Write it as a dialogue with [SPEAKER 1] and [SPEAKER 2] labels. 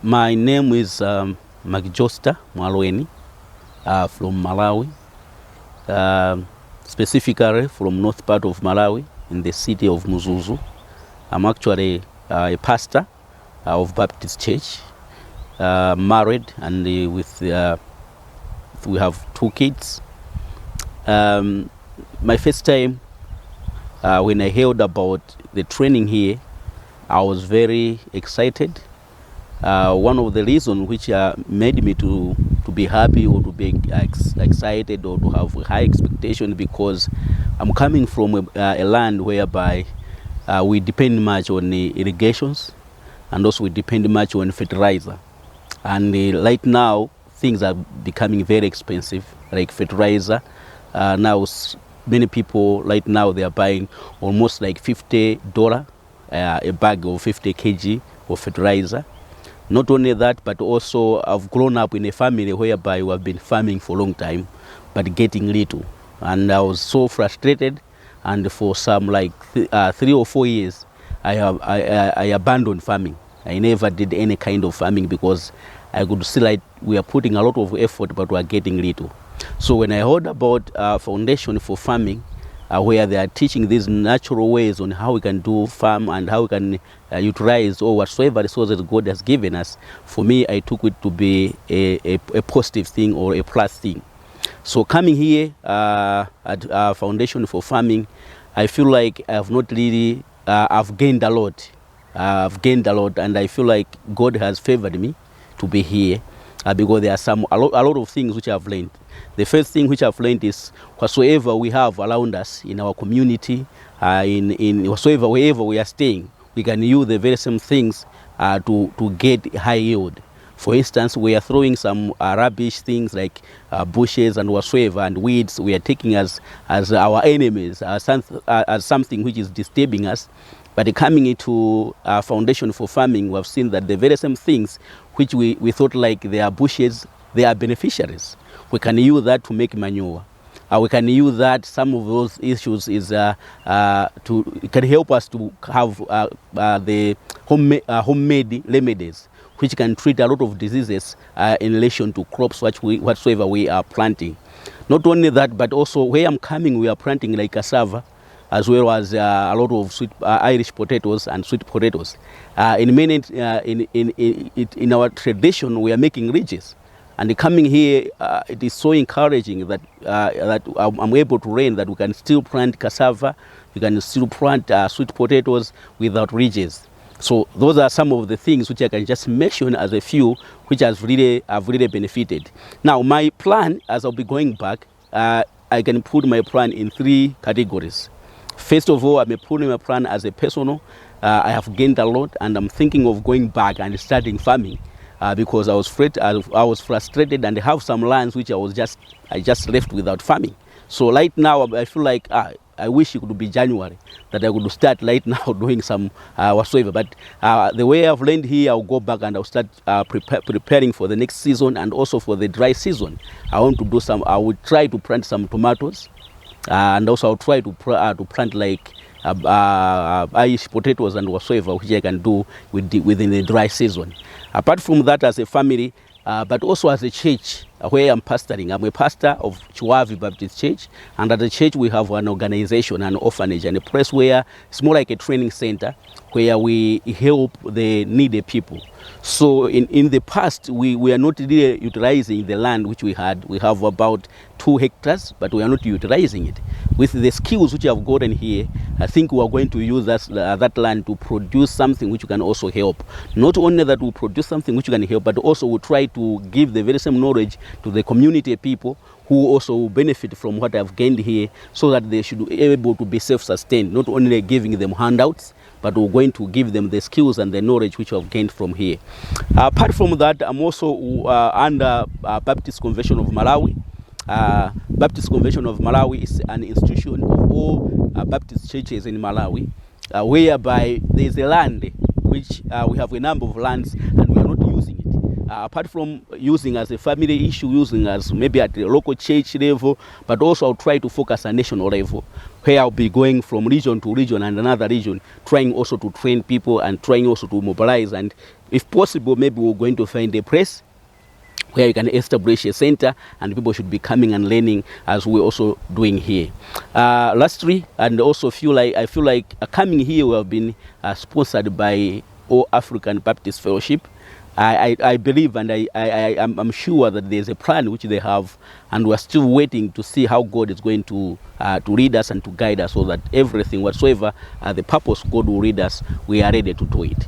[SPEAKER 1] My name is Macjoster from Malawi, specifically from north part of Malawi in the city of Muzuzu. I'm actually a pastor of Baptist Church, married, and we have 2 kids. My first time when I heard about the training here, I was very excited. One of the reasons which made me to be happy or to be excited or to have high expectation, because I'm coming from a land whereby we depend much on irrigations, and also we depend much on fertilizer. And right now things are becoming very expensive, like fertilizer. Now many people right now they are buying almost like $50 a bag of 50 kg of fertilizer. Not only that, but also I've grown up in a family whereby we have been farming for a long time, but getting little. And I was so frustrated, and for some like 3 or 4 years, I abandoned farming. I never did any kind of farming because I could see like we are putting a lot of effort, but we are getting little. So when I heard about Foundation for Farming, where they are teaching these natural ways on how we can do farm and how we can utilize or whatsoever resources God has given us, for me, I took it to be a positive thing or a plus thing. So coming here at Foundation for Farming, I feel like I've not really, I've gained a lot. I've gained a lot, and I feel like God has favored me to be here because there are a lot of things which I've learned. The first thing which I've learned is whatsoever we have around us in our community, in whatsoever, wherever we are staying, we can use the very same things to get high yield. For instance, we are throwing some rubbish things like bushes and whatsoever and weeds. We are taking as our enemies, as something which is disturbing us. But coming into Foundation for Farming, we have seen that the very same things which we thought like they are bushes, they are beneficiaries. We can use that to make manure. We can use that. Some of those issues is it can help us to have the homemade remedies, which can treat a lot of diseases in relation to crops whatsoever we are planting. Not only that, but also where I'm coming, we are planting like cassava, as well as a lot of sweet Irish potatoes and sweet potatoes. In our tradition, we are making ridges. And coming here, it is so encouraging that I'm able to learn that we can still plant cassava, we can still plant sweet potatoes without ridges. So those are some of the things which I can just mention as a few, which have really benefited. Now, my plan, as I'll be going back, I can put my plan in 3 categories. First of all, I'm putting my plan as a personal. I have gained a lot, and I'm thinking of going back and starting farming. Because I was frustrated, and I have some lands which I just left without farming. So right now I feel like I wish it could be January that I could start right now doing some whatsoever. But the way I've learned here, I'll go back and I'll start preparing for the next season and also for the dry season. I will try to plant some tomatoes, and also I'll try to plant like Irish potatoes and whatsoever, which I can do within the dry season. Apart from that, as a family, but also as a church where I'm pastoring. I'm a pastor of Chiwavi Baptist Church, and at the church we have an organization, an orphanage, and a place where it's more like a training center where we help the needy people. So in the past, we are not really utilizing the land which we had. We have about 2 hectares, but we are not utilizing it. With the skills which I've gotten here, I think we are going to use that land to produce something which can also help. Not only that we produce something which can help, but also we try to give the very same knowledge to the community people who also benefit from what I've gained here, so that they should be able to be self-sustained, not only giving them handouts, but we're going to give them the skills and the knowledge which I've gained from here. Apart from that, I'm also under Baptist Convention of Malawi. Baptist Convention of Malawi is an institution of all Baptist churches in Malawi, whereby there is a land which we have a number of lands and we are not using it. Apart from using as a family issue, using as maybe at the local church level, but also I'll try to focus on national level, where I'll be going from region to region and another region, trying also to train people and trying also to mobilize and If possible, maybe we're going to find a place where you can establish a center, and people should be coming and learning as we're also doing here. Lastly, and also I feel like coming here, we have been sponsored by All African Baptist Fellowship. I believe, and I'm sure that there's a plan which they have, and we're still waiting to see how God is going to lead us and to guide us, so that everything whatsoever the purpose God will lead us, we are ready to do it.